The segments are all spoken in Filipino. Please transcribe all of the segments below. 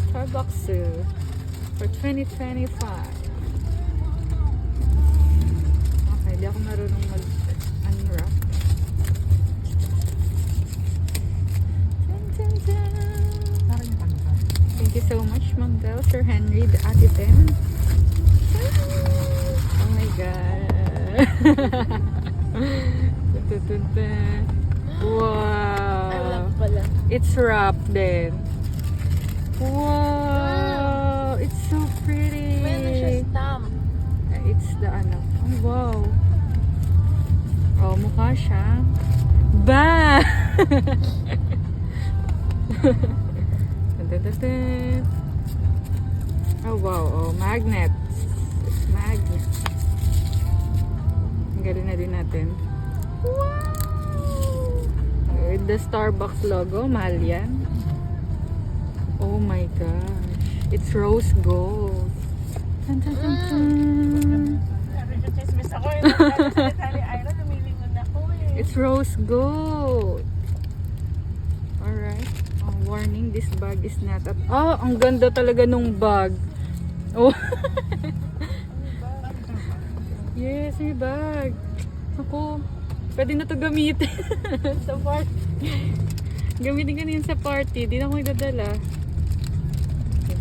Starbucks for 2025. Okay, di ako marunong mag-unwrap. Thank you so much, Ma'am Belle, Sir Henry, the Ate Ben. Oh my God. Wow. It's wrapped then. Wow. It's so pretty. It's the ano. Oh, wow. Oh, mukha siya. Ba! Oh, wow. Oh, magnet. It's magnet. Ang galing na din natin. Wow! With the Starbucks logo. Mahal yan. Oh my gosh. It's rose gold. Tan, tan, tan, tan. It's rose gold. Alright. Oh, warning, this bag is not at... Oh, ang ganda talaga nung bag. Oh. Yes, may bag. Ako, pwede na to gamitin sa party. Gamitin ka na yun sa party. Di na ako idadala.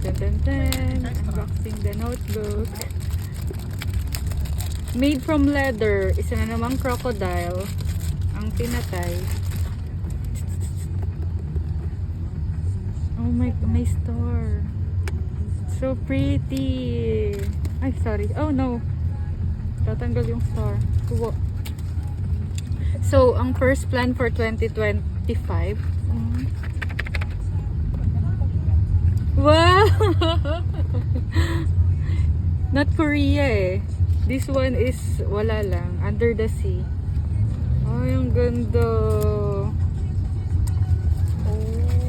Unboxing the notebook. Made from leather. Isa na namang crocodile ang pinatay. Oh my, may star. So pretty. Ay, sorry. Oh no. Tatanggal yung star. So, ang first plan for 2025. Wow! Not Korea eh. This one is wala lang. Under the sea. Ay, ang ganda.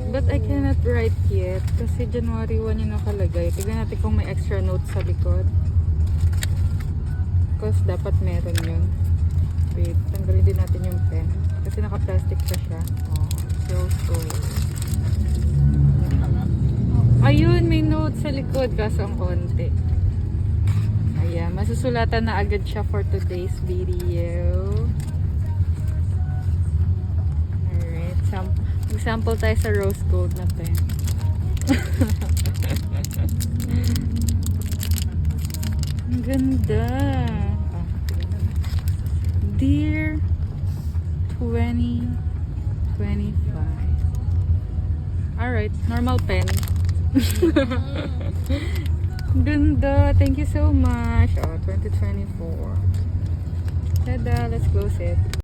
But I cannot write yet. Kasi January 1 yung nakalagay. Tignan natin kung may extra notes sa likod. Because dapat meron yun. Wait, tanggalin din natin yung pen. Kasi naka-plastic pa siya. Oh, so. Ayun, may note sa likod. Kaso ang konti. Ayan, masusulatan na agad siya for today's video. Alright, sample tayo sa rose gold na pen. Ang ganda. Dear 2025. Alright, normal pen. Ganda. Thank you so much. Oh, 2024. Tada, let's close it.